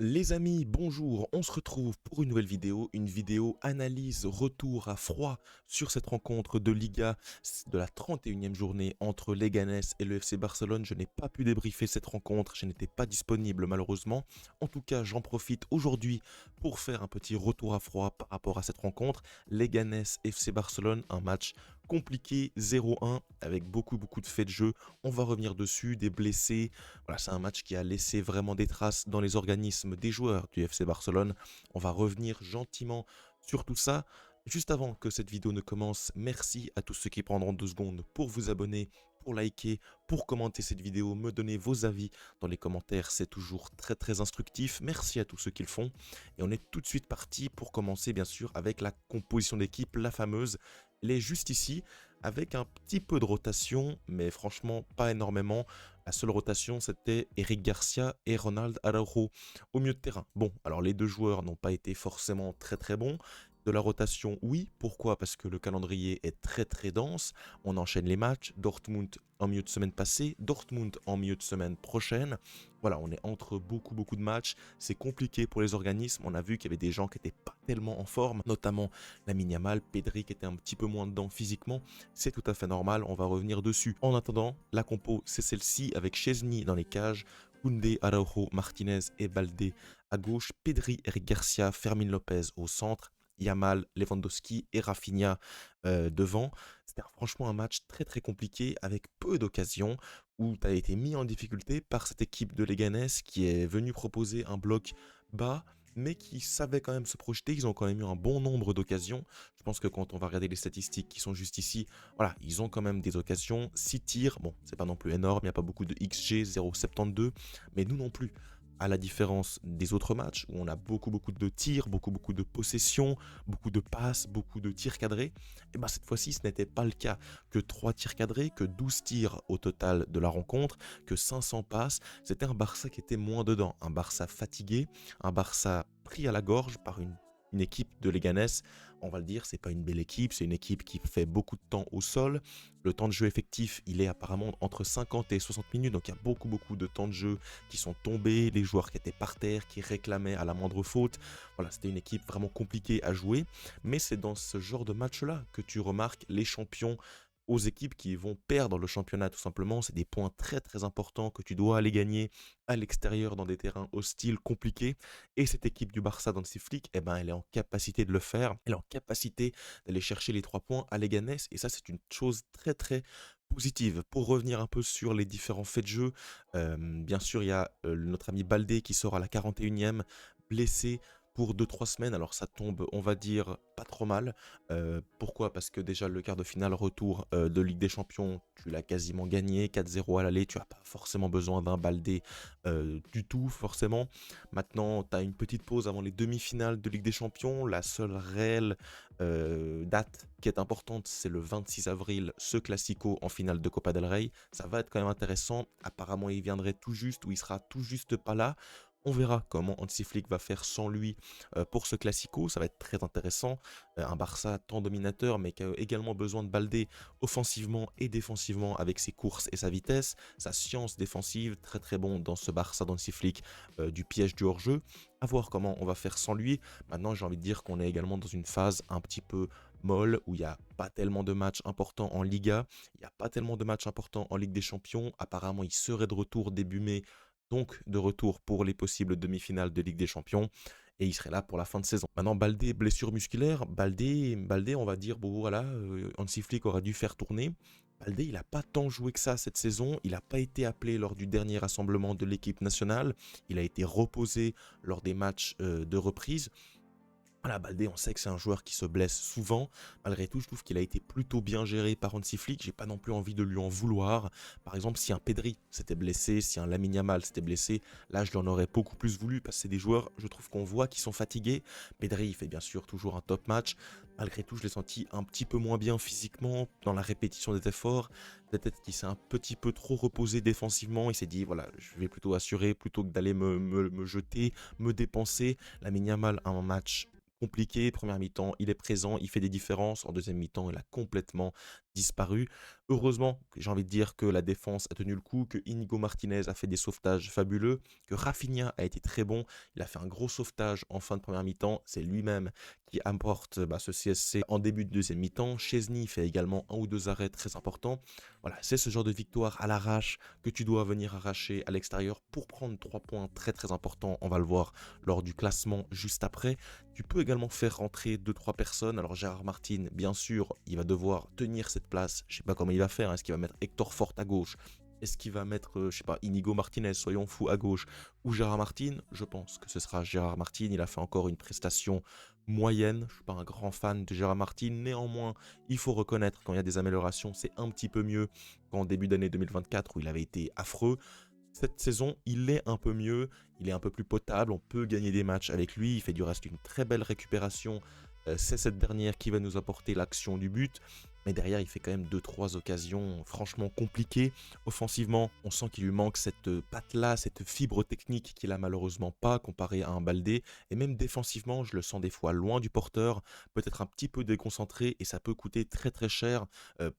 Les amis, bonjour, on se retrouve pour une nouvelle vidéo, analyse, retour à froid sur cette rencontre de Liga de la 31e journée entre Leganés et le FC Barcelone. Je n'ai pas pu débriefer cette rencontre, je n'étais pas disponible malheureusement. En tout cas, j'en profite aujourd'hui pour faire un petit retour à froid par rapport à cette rencontre. Leganés FC Barcelone, un match compliqué, 0-1 avec beaucoup de faits de jeu. On va revenir dessus, des blessés. Voilà, c'est un match qui a laissé vraiment des traces dans les organismes des joueurs du FC Barcelone. On va revenir gentiment sur tout ça. Juste avant que cette vidéo ne commence, merci à tous ceux qui prendront 2 secondes pour vous abonner, pour liker, pour commenter cette vidéo, me donner vos avis dans les commentaires, c'est toujours très instructif. Merci à tous ceux qui le font. Et on est tout de suite parti pour commencer bien sûr avec la composition d'équipe, la fameuse. Elle est juste ici, avec un petit peu de rotation, mais franchement pas énormément. La seule rotation, c'était Eric Garcia et Ronald Araujo au milieu de terrain. Bon, alors les deux joueurs n'ont pas été forcément très bons. De la rotation, oui. Pourquoi? Parce que le calendrier est très dense. On enchaîne les matchs. Dortmund en milieu de semaine passée, Dortmund en milieu de semaine prochaine. Voilà, on est entre beaucoup de matchs. C'est compliqué pour les organismes. On a vu qu'il y avait des gens qui n'étaient pas tellement en forme, notamment Lamine Yamal, Pedri qui était un petit peu moins dedans physiquement. C'est tout à fait normal, on va revenir dessus. En attendant, la compo, c'est celle-ci avec Chesney dans les cages, Koundé, Araujo, Martinez et Balde à gauche, Pedri, Eric Garcia, Fermin Lopez au centre, Yamal, Lewandowski et Rafinha devant. C'était franchement un match très compliqué avec peu d'occasions où tu as été mis en difficulté par cette équipe de Leganés qui est venue proposer un bloc bas mais qui savait quand même se projeter. Ils ont quand même eu un bon nombre d'occasions. Je pense que quand on va regarder les statistiques qui sont juste ici, voilà, ils ont quand même des occasions. 6 tirs, bon, c'est pas non plus énorme, il n'y a pas beaucoup de XG, 0,72, mais nous non plus. À la différence des autres matchs où on a beaucoup de tirs, beaucoup de possessions, beaucoup de passes, beaucoup de tirs cadrés, et ben cette fois-ci ce n'était pas le cas. Que 3 tirs cadrés, que 12 tirs au total de la rencontre, que 500 passes. C'était un Barça qui était moins dedans, un Barça fatigué, un Barça pris à la gorge par une équipe de Leganés. On va le dire, c'est pas une belle équipe, c'est une équipe qui fait beaucoup de temps au sol. Le temps de jeu effectif, il est apparemment entre 50 et 60 minutes, donc il y a beaucoup de temps de jeu qui sont tombés, les joueurs qui étaient par terre, qui réclamaient à la moindre faute. Voilà, c'était une équipe vraiment compliquée à jouer, mais c'est dans ce genre de match-là que tu remarques les champions aux équipes qui vont perdre le championnat tout simplement. C'est des points très importants que tu dois aller gagner à l'extérieur dans des terrains hostiles, compliqués. Et cette équipe du Barça dans le flics, eh ben, elle est en capacité de le faire. Elle est en capacité d'aller chercher les 3 points à Leganés. Et ça, c'est une chose très positive. Pour revenir un peu sur les différents faits de jeu, bien sûr, il y a notre ami Baldé qui sort à la 41e, blessé pour 2 3 semaines. Alors ça tombe, on va dire, pas trop mal. Pourquoi? Parce que déjà le quart de finale retour de Ligue des Champions, tu l'as quasiment gagné, 4-0 à l'aller, tu n'as pas forcément besoin d'un Baldé du tout forcément. Maintenant, tu as une petite pause avant les demi-finales de Ligue des Champions. La seule réelle date qui est importante, c'est le 26 avril, ce Classico en finale de Copa del Rey. Ça va être quand même intéressant. Apparemment, il viendrait tout juste ou il sera tout juste pas là. On verra comment Hansi Flick va faire sans lui pour ce Classico. Ça va être très intéressant. Un Barça tant dominateur, mais qui a également besoin de Baldé offensivement et défensivement avec ses courses et sa vitesse, sa science défensive, très bon dans ce Barça d'Hansi Flick du piège du hors-jeu. À voir comment on va faire sans lui. Maintenant, j'ai envie de dire qu'on est également dans une phase un petit peu molle où il n'y a pas tellement de matchs importants en Liga, il n'y a pas tellement de matchs importants en Ligue des Champions. Apparemment, il serait de retour début mai, donc de retour pour les possibles demi-finales de Ligue des Champions. Et il serait là pour la fin de saison. Maintenant, Baldé, blessure musculaire. Baldé, on va dire, bon voilà, Hansi Flick aurait dû faire tourner. Baldé, il n'a pas tant joué que ça cette saison. Il n'a pas été appelé lors du dernier rassemblement de l'équipe nationale. Il a été reposé lors des matchs de reprise. Voilà, Baldé, on sait que c'est un joueur qui se blesse souvent. Malgré tout, je trouve qu'il a été plutôt bien géré par Hansi Flick. J'ai pas non plus envie de lui en vouloir. Par exemple, si un Pedri s'était blessé, si un Lamine Yamal s'était blessé, là, je l'en aurais beaucoup plus voulu parce que c'est des joueurs, je trouve qu'on voit qui sont fatigués. Pedri, il fait bien sûr toujours un top match. Malgré tout, je l'ai senti un petit peu moins bien physiquement dans la répétition des efforts. Peut-être qu'il s'est un petit peu trop reposé défensivement. Il s'est dit, voilà, je vais plutôt assurer plutôt que d'aller me jeter, me dépenser. Lamine Yamal a un match compliqué. Première mi-temps, il est présent, il fait des différences. En deuxième mi-temps, il a complètement disparu. Heureusement, j'ai envie de dire que la défense a tenu le coup, que Inigo Martinez a fait des sauvetages fabuleux, que Rafinha a été très bon. Il a fait un gros sauvetage en fin de première mi-temps. C'est lui-même qui apporte ce CSC en début de deuxième mi-temps. Chesney fait également un ou deux arrêts très importants. Voilà, c'est ce genre de victoire à l'arrache que tu dois venir arracher à l'extérieur pour prendre 3 points très très importants. On va le voir lors du classement juste après. Tu peux également faire rentrer deux trois personnes. Alors Gérard Martin, bien sûr, il va devoir tenir cette place. Je sais pas comment il va faire. Est-ce qu'il va mettre Hector Fort à gauche? Est-ce qu'il va mettre, je sais pas, Inigo Martinez, soyons fous, à gauche? Ou Gérard Martin? Je pense que ce sera Gérard Martin. Il a fait encore une prestation moyenne. Je suis pas un grand fan de Gérard Martin. Néanmoins, il faut reconnaître quand il y a des améliorations, c'est un petit peu mieux qu'en début d'année 2024 où il avait été affreux. Cette saison, il est un peu mieux, il est un peu plus potable, on peut gagner des matchs avec lui, il fait du reste une très belle récupération. C'est cette dernière qui va nous apporter l'action du but. Mais derrière, il fait quand même deux trois occasions franchement compliquées. Offensivement, on sent qu'il lui manque cette patte-là, cette fibre technique qu'il a malheureusement pas comparé à un Baldé. Et même défensivement, je le sens des fois loin du porteur, peut-être un petit peu déconcentré et ça peut coûter très très cher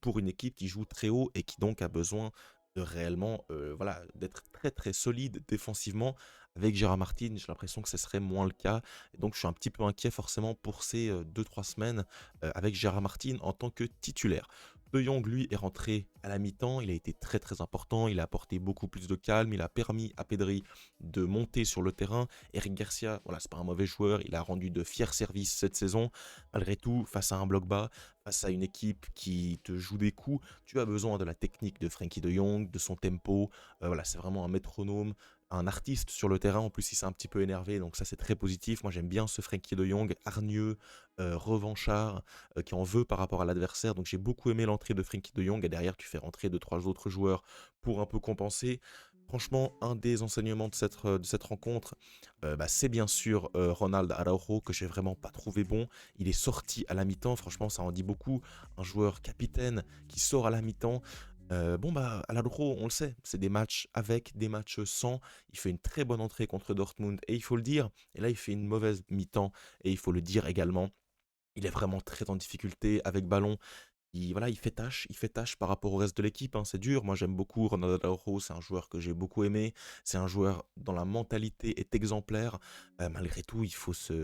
pour une équipe qui joue très haut et qui donc a besoin de réellement voilà, d'être très très solide défensivement. Avec Gérard Martin, j'ai l'impression que ce serait moins le cas. Et donc je suis un petit peu inquiet forcément pour ces 2-3 semaines avec Gérard Martin en tant que titulaire. De Jong, lui, est rentré à la mi-temps, il a été très très important, il a apporté beaucoup plus de calme, il a permis à Pedri de monter sur le terrain. Eric Garcia, voilà, c'est pas un mauvais joueur, il a rendu de fiers services cette saison. Malgré tout, face à un bloc bas, face à une équipe qui te joue des coups, tu as besoin de la technique de Frenkie de Jong, de son tempo. Voilà, c'est vraiment un métronome, un artiste sur le terrain. En plus, il s'est un petit peu énervé, donc ça c'est très positif. Moi j'aime bien ce Frenkie de Jong, hargneux, revanchard, qui en veut par rapport à l'adversaire. Donc j'ai beaucoup aimé l'entrée de Frenkie de Jong et derrière tu fais rentrer deux trois autres joueurs pour un peu compenser. Franchement, un des enseignements de cette rencontre, c'est bien sûr Ronald Araujo que j'ai vraiment pas trouvé bon. Il est sorti à la mi-temps, franchement ça en dit beaucoup. Un joueur capitaine qui sort à la mi-temps. Araujo, on le sait, c'est des matchs avec, des matchs sans. Il fait une très bonne entrée contre Dortmund et il faut le dire. Et là, il fait une mauvaise mi-temps et il faut le dire également. Il est vraiment très en difficulté avec ballon. Voilà, il fait tâche par rapport au reste de l'équipe, hein, c'est dur. Moi, j'aime beaucoup Ronaldo Araujo, c'est un joueur que j'ai beaucoup aimé. C'est un joueur dont la mentalité est exemplaire. Malgré tout,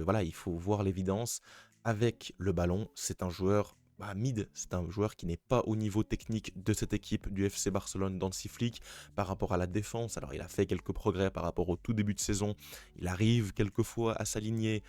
voilà, il faut voir l'évidence. Avec le ballon, c'est un joueur mid, c'est un joueur qui n'est pas au niveau technique de cette équipe du FC Barcelone d'Hansi Flick par rapport à la défense. Alors, il a fait quelques progrès par rapport au tout début de saison. Il arrive quelquefois à s'aligner.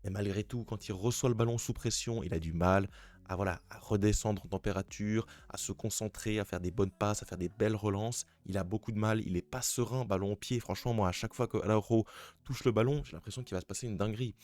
Mais malgré tout, quand il reçoit le ballon sous pression, il a du mal à, voilà, à redescendre en température, à se concentrer, à faire des bonnes passes, à faire des belles relances. Il a beaucoup de mal, il n'est pas serein, ballon au pied. Franchement, moi, à chaque fois que Araujo touche le ballon, j'ai l'impression qu'il va se passer une dinguerie.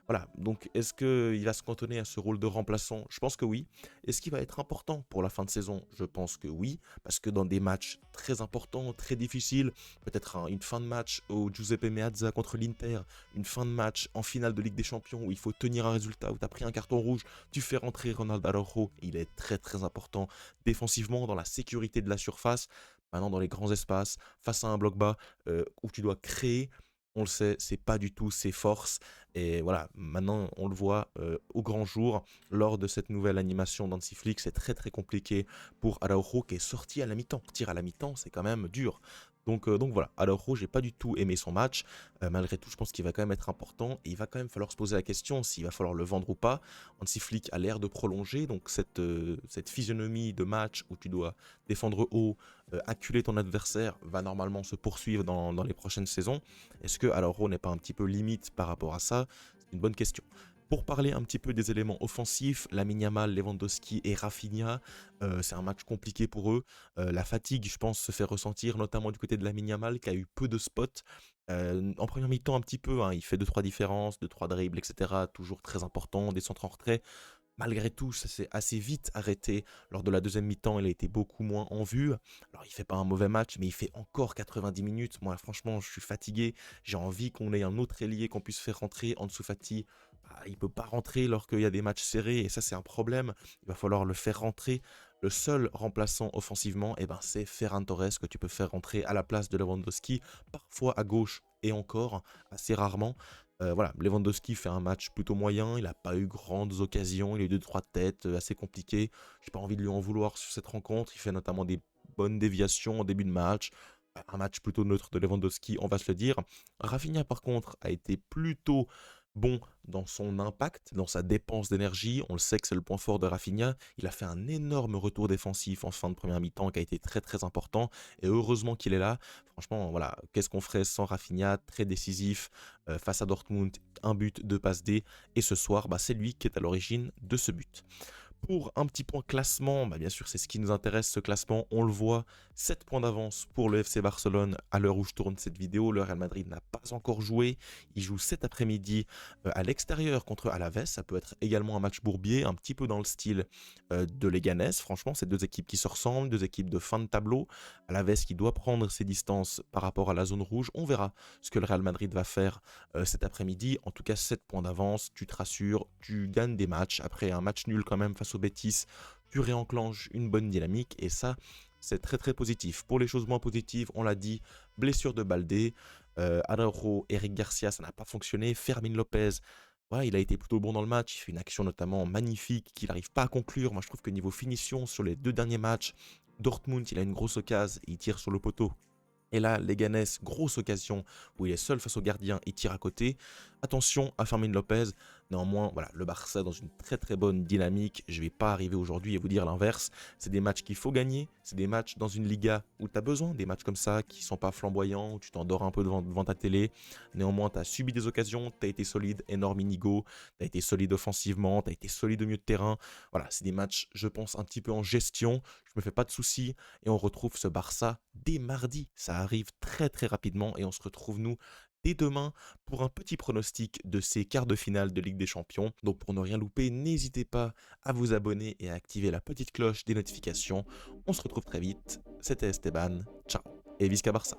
Voilà, donc est-ce qu'il va se cantonner à ce rôle de remplaçant? Je pense que oui. Est-ce qu'il va être important pour la fin de saison? Je pense que oui, parce que dans des matchs très importants, très difficiles, peut-être une fin de match au Giuseppe Meazza contre l'Inter, une fin de match en finale de Ligue des Champions où il faut tenir un résultat, où tu as pris un carton rouge, tu fais rentrer Ronald Araujo, il est très très important défensivement dans la sécurité de la surface. Maintenant, dans les grands espaces, face à un bloc bas où tu dois créer, on le sait, c'est pas du tout ses forces. Et voilà, maintenant on le voit au grand jour lors de cette nouvelle animation d'Hansi Flick, c'est très très compliqué pour Araujo qui est sorti à la mi-temps. Sortir à la mi-temps, c'est quand même dur. Donc voilà, Araujo, j'ai pas du tout aimé son match. Malgré tout, je pense qu'il va quand même être important et il va quand même falloir se poser la question s'il va falloir le vendre ou pas. Hansi Flick a l'air de prolonger, donc cette physionomie de match où tu dois défendre haut, acculer ton adversaire, va normalement se poursuivre dans les prochaines saisons. Est-ce que Araujo n'est pas un petit peu limite par rapport à ça? C'est une bonne question. Pour parler un petit peu des éléments offensifs, Lamine Yamal, Lewandowski et Rafinha, c'est un match compliqué pour eux. La fatigue, je pense, se fait ressentir, notamment du côté de Lamine Yamal, qui a eu peu de spots. En première mi-temps, un petit peu, hein, il fait deux trois différences, deux trois dribbles, etc. Toujours très important, des centres en retrait. Malgré tout, ça s'est assez vite arrêté. Lors de la deuxième mi-temps, il a été beaucoup moins en vue. Alors, il fait pas un mauvais match, mais il fait encore 90 minutes. Moi, franchement, je suis fatigué. J'ai envie qu'on ait un autre ailier qu'on puisse faire rentrer. Ansu Fati, il peut pas rentrer lorsqu'il y a des matchs serrés, et ça, c'est un problème. Il va falloir le faire rentrer. Le seul remplaçant offensivement, c'est Ferran Torres que tu peux faire rentrer à la place de Lewandowski, parfois à gauche et encore, assez rarement. Voilà, Lewandowski fait un match plutôt moyen, il n'a pas eu grandes occasions, il a eu 2-3 têtes assez compliquées. J'ai pas envie de lui en vouloir sur cette rencontre, il fait notamment des bonnes déviations en début de match. Un match plutôt neutre de Lewandowski, on va se le dire. Rafinha, par contre, a été plutôt bon dans son impact, dans sa dépense d'énergie. On le sait que c'est le point fort de Rafinha. Il a fait un énorme retour défensif en fin de première mi-temps qui a été très très important. Et heureusement qu'il est là. Franchement, voilà, qu'est-ce qu'on ferait sans Rafinha? Très décisif face à Dortmund, un but, deux passes D. Et ce soir, bah, c'est lui qui est à l'origine de ce but. Pour un petit point classement, bah bien sûr c'est ce qui nous intéresse ce classement, on le voit, 7 points d'avance pour le FC Barcelone à l'heure où je tourne cette vidéo, le Real Madrid n'a pas encore joué, il joue cet après-midi à l'extérieur contre Alaves, ça peut être également un match bourbier, un petit peu dans le style de Leganés, franchement c'est deux équipes qui se ressemblent, deux équipes de fin de tableau, Alaves qui doit prendre ses distances par rapport à la zone rouge, on verra ce que le Real Madrid va faire cet après-midi, en tout cas 7 points d'avance, tu te rassures, tu gagnes des matchs, après un match nul quand même face au Betis, tu réenclenches une bonne dynamique et ça, c'est très très positif. Pour les choses moins positives, on l'a dit, blessure de Baldé, Araujo, Eric Garcia, ça n'a pas fonctionné, Fermin Lopez, ouais, il a été plutôt bon dans le match, il fait une action notamment magnifique qu'il n'arrive pas à conclure. Moi je trouve que niveau finition sur les deux derniers matchs, Dortmund il a une grosse occasion, il tire sur le poteau. Et là, Leganés, grosse occasion où il est seul face au gardien, il tire à côté. Attention à Fermin Lopez. Néanmoins, voilà, le Barça dans une très très bonne dynamique. Je ne vais pas arriver aujourd'hui et vous dire l'inverse. C'est des matchs qu'il faut gagner. C'est des matchs dans une Liga où tu as besoin. Des matchs comme ça qui ne sont pas flamboyants, où tu t'endors un peu devant ta télé. Néanmoins, tu as subi des occasions, tu as été solide, énorme inigo. Tu as été solide offensivement, tu as été solide au milieu de terrain. Voilà, c'est des matchs, je pense, un petit peu en gestion. Je me fais pas de soucis. Et on retrouve ce Barça dès mardi. Ça arrive très très rapidement et on se retrouve nous dès demain pour un petit pronostic de ces quarts de finale de Ligue des Champions. Donc pour ne rien louper, n'hésitez pas à vous abonner et à activer la petite cloche des notifications. On se retrouve très vite. C'était Esteban. Ciao et Visca Barça.